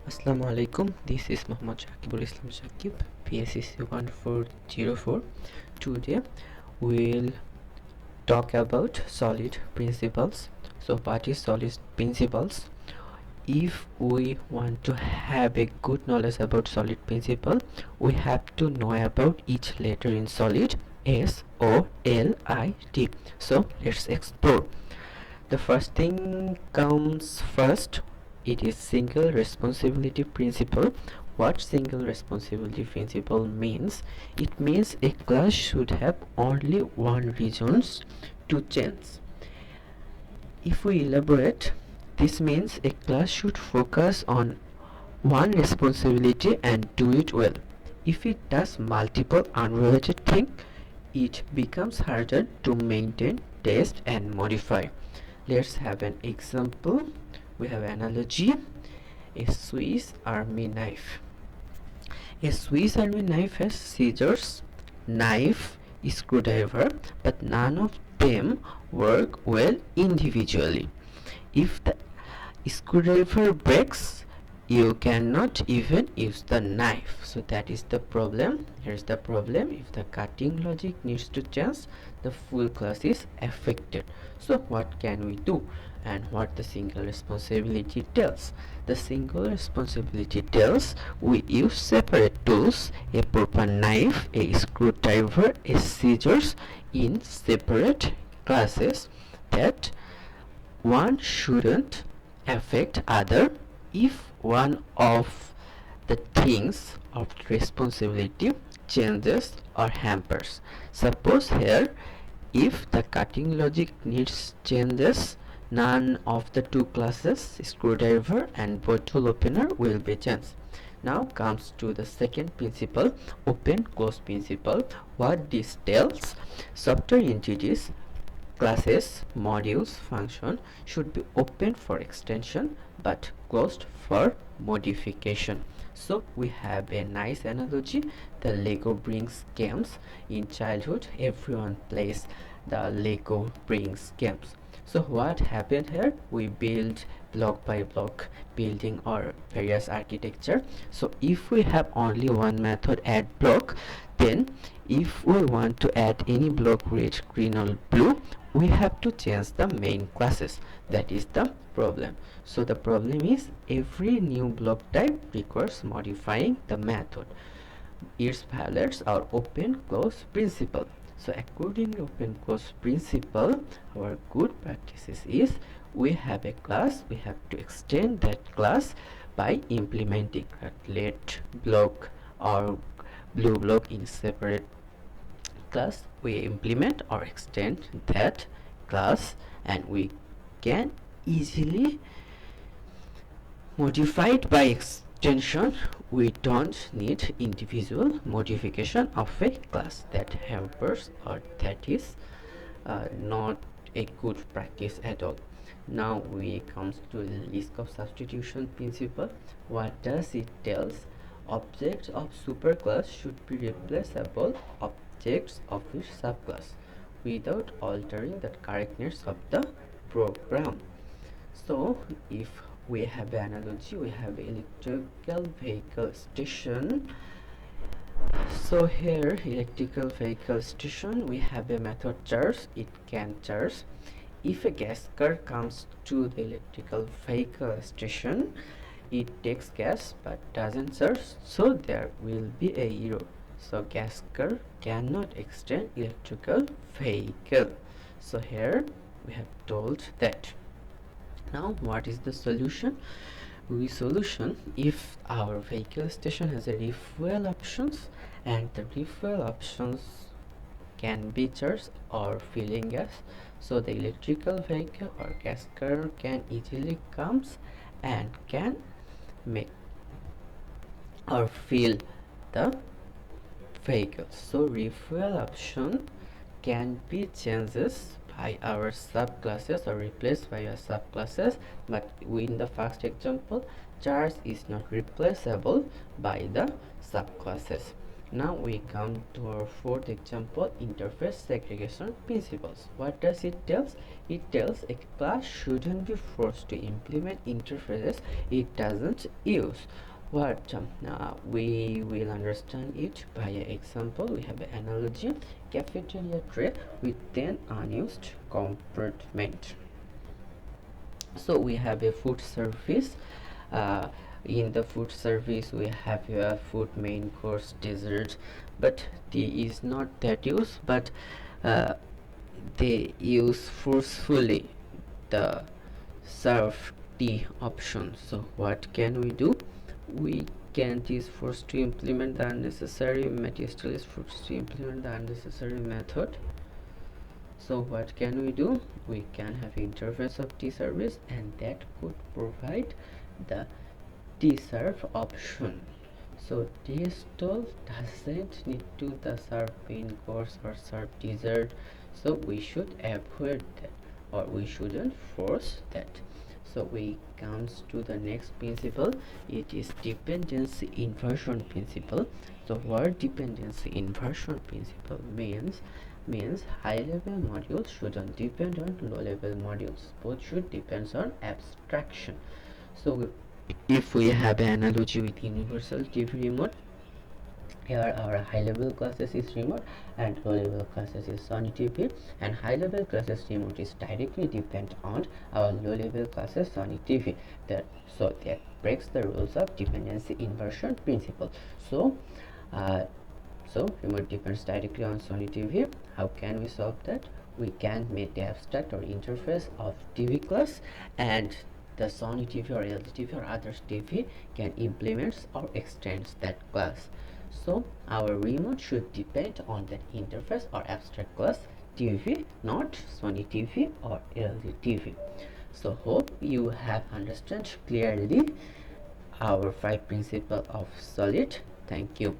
Assalamu alaikum. This is Muhammad Shakibul Islam Shakib, PSCC 1404. Today we'll talk about solid principles. So, what is solid principles? If we want to have a good knowledge about solid principle, we have to know about each letter in solid: S, O, L, I, T. So, let's explore. The first thing comes first. It is single responsibility principle. What single responsibility principle means? It means a class should have only one reasons to change. If we elaborate, this means a class should focus on one responsibility and do it well. If it does multiple unrelated things, it becomes harder to maintain, test and modify. Let's have an example. We have analogy: a Swiss army knife. A Swiss army knife has scissors, knife, screwdriver, but none of them work well individually. If the screwdriver breaks, you cannot even use the knife. So that is the problem. Here's the problem: if the cutting logic needs to change, the full class is affected. So what can we do? And what the single responsibility tells? The single responsibility tells we use separate tools: a proper knife, a screwdriver, a scissors, in separate classes, that one shouldn't affect other if one of the things of responsibility changes or hampers. Suppose here, if the cutting logic needs changes, none of the two classes, screwdriver and bottle opener, will be changed. Now comes to the second principle, open close principle. What this tells: software entities, classes, modules, function should be open for extension but closed for modification. So we have a nice analogy. The Lego brings games. In childhood, everyone plays the Lego brings games. So what happened here? We build block by block building or various architecture. So if we have only one method, add block, then if we want to add any block, red, green or blue, we have to change the main classes. That is the problem. So the problem is every new block type requires modifying the method. It violates our open close principle. So according to open close principle, our good practices is we have a class, we have to extend that class by implementing a red block or blue block in separate class. We implement or extend that class and we can easily modify it by extension. We don't need individual modification of a class. That hampers or that is not a good practice at all. Now we comes to the risk of substitution principle. What does it tells? Objects of superclass should be replaceable objects of its subclass without altering the correctness of the program. So if we have an analogy, we have electrical vehicle station. So here, electrical vehicle station, we have a method charge. It can charge. If a gas car comes to the electrical vehicle station, it takes gas but doesn't charge, so there will be a error. So gas car cannot extend electrical vehicle. So here we have told that. Now what is the solution? Solution: if our vehicle station has a refuel options and the refuel options can be charged or filling gas, so the electrical vehicle or gas car can easily comes and can make or fill the vehicle. So refuel option can be changes by our subclasses or replaced by our subclasses, but in the first example, charge is not replaceable by the subclasses. Now we come to our fourth example, interface segregation principles. What does it tell? It tells a class shouldn't be forced to implement interfaces it doesn't use. What we will understand it by an example. We have an analogy: cafeteria tray with 10 unused compartments. So we have a food service. In the food service we have a food, main course, dessert, but tea is not that used, but they use forcefully the serve tea option. So what can we do? We can't is forced to implement the unnecessary material is forced to implement the unnecessary method. So what can we do? We can have interface of tea service, and that could provide the tea serve option. So tea stall doesn't need to the serve main course or serve dessert, so we should avoid that, or we shouldn't force that. So we comes to the next principle. It is dependency inversion principle. So what dependency inversion principle means high level modules shouldn't depend on low level modules, both should depend on abstraction. So if we have an analogy with universal TV remote, here our high level classes is remote and low level classes is Sony TV, and high level classes remote is directly depend on our low level classes Sony TV. So that breaks the rules of dependency inversion principle. So remote depends directly on Sony TV. How can we solve that? We can make the abstract or interface of TV class, and the Sony TV or LG TV or other TV can implement or extend that class. So our remote should depend on that interface or abstract class TV, not Sony TV or LG TV. So hope you have understood clearly our 5 principles of solid. Thank you.